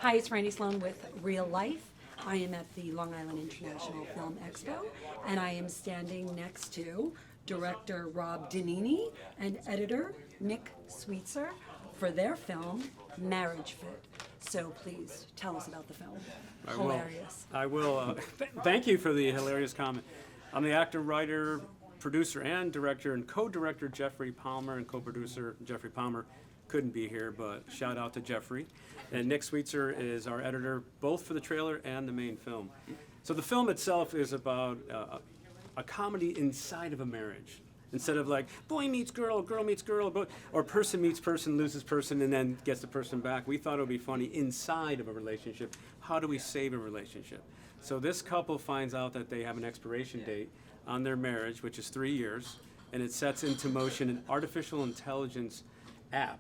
Hi, it's Randi Sloane with REEL-LIIFE. I am at the Long Island International Film Expo, and I am standing next to director DiNinni and editor Nick Sweetser for their film, Marriage Fit. So please, tell us about the film. Hilarious. I will. Thank you for the hilarious comment. I'm the actor, writer, producer, and director, and co-director Jeffrey Palmer and co-producer Jeffrey Palmer couldn't be here, but shout out to Jeffrey. And Nick Sweetser is our editor, both for the trailer and the main film. So the film itself is about a comedy inside of a marriage. Instead of like boy meets girl meets girl, or person meets person, loses person, and then gets the person back. We thought it would be funny inside of a relationship. How do we save a relationship? So this couple finds out that they have an expiration date on their marriage, which is 3 years, and it sets into motion an artificial intelligence app,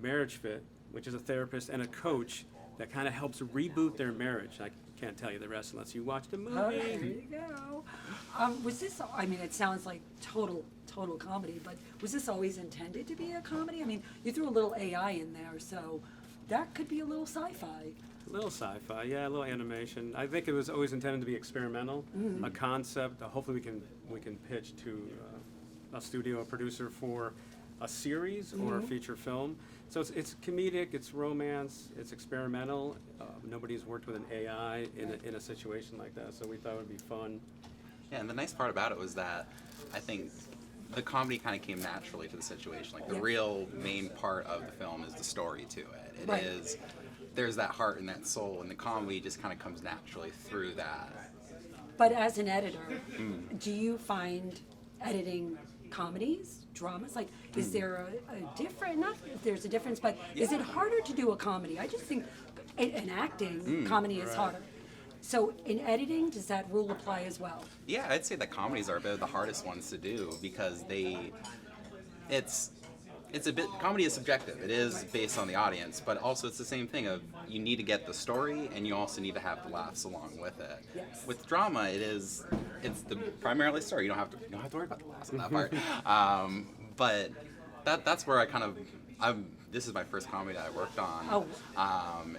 Marriage Fit, which is a therapist and a coach that kind of helps reboot their marriage. I can't tell you the rest unless you watch the movie. Oh, there you go. Was this, I mean, it sounds like total comedy, but was this always intended to be a comedy? I mean, you threw a little AI in there, so that could be a little sci-fi. A little sci-fi, yeah, a little animation. I think it was always intended to be experimental, a concept. Hopefully we can pitch to a studio, a producer for a series or a feature film. So it's comedic, it's romance, it's experimental. Nobody's worked with an AI in a situation like that, so we thought it would be fun. Yeah, and the nice part about it was that I think the comedy kind of came naturally to the situation. Like the real main part of the film is the story to it. It is, there's that heart and that soul, and the comedy just kind of comes naturally through that. But as an editor, do you find editing comedies, dramas, like is there a different, not if there's a difference, but is it harder to do a comedy? I just think in acting, comedy is harder. So in editing, does that rule apply as well? Yeah, I'd say that comedies are a bit of the hardest ones to do because it's a bit, comedy is subjective. It is based on the audience, but also it's the same thing of you need to get the story and you also need to have the laughs along with it. Yes. With drama, it's the primarily story. You don't have to worry about the laughs on that part. But that's where this is my first comedy that I worked on.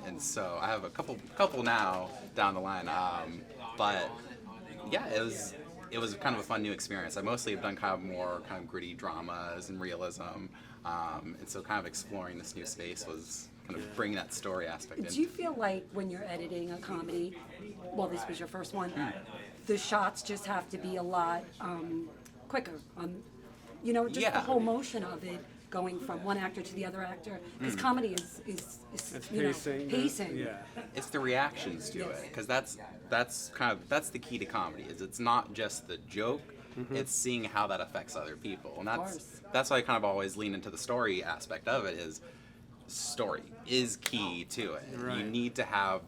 And so I have a couple now down the line. But yeah, it was kind of a fun new experience. I mostly have done kind of gritty dramas and realism. And so kind of exploring this new space was kind of bringing that story aspect in. Do you feel like when you're editing a comedy, well, this was your first one, the shots just have to be a lot quicker? Just the whole motion of it going from one actor to the other actor, because comedy is pacing. Yeah. It's the reactions to it, because that's the key to comedy. Is it's not just the joke, it's seeing how that affects other people, and that's why I kind of always lean into the story aspect of it. Is story is key to it. Right. You need to have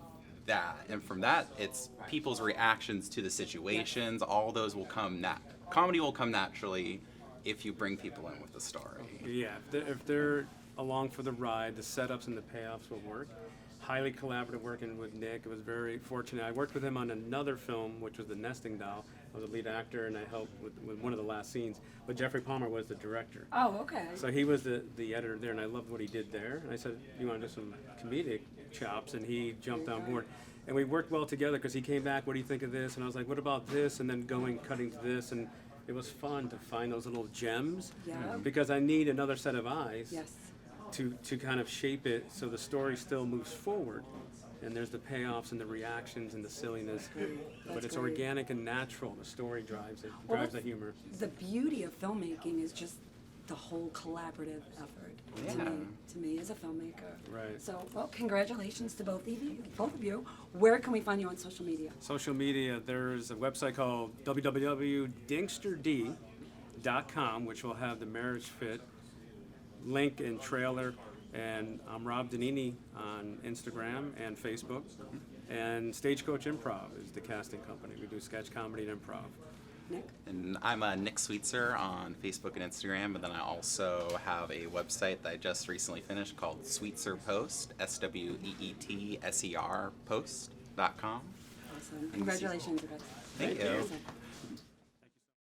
that, and from that, it's people's reactions to the situations. All those will come. Comedy will come naturally if you bring people in with the story. Yeah, if they're along for the ride, the setups and the payoffs will work. Highly collaborative working with Nick. I was very fortunate. I worked with him on another film, which was The Nesting Doll. I was a lead actor, and I helped with one of the last scenes. But Jeffrey Palmer was the director. Oh, okay. So he was the editor there, and I loved what he did there. And I said, you want to do some comedic chops? And he jumped on board. And we worked well together because he came back, what do you think of this? And I was like, what about this? And then cutting to this. And it was fun to find those little gems because I need another set of eyes to kind of shape it so the story still moves forward. And there's the payoffs and the reactions and the silliness, but it's organic and natural. The story drives it, drives the humor. The beauty of filmmaking is just the whole collaborative effort to me as a filmmaker. Right. So, well, congratulations to both of you. Where can we find you on social media? Social media, there's a website called www.dinksterd.com, which will have the Marriage Fit link and trailer. And I'm DiNinni on Instagram and Facebook. And Stagecoach Improv is the casting company. We do sketch comedy and improv. Nick? And I'm Nick Sweetser on Facebook and Instagram, but then I also have a website that I just recently finished called Sweetser Post, SWEETSER Post.com. Awesome. Congratulations, guys. Thank you.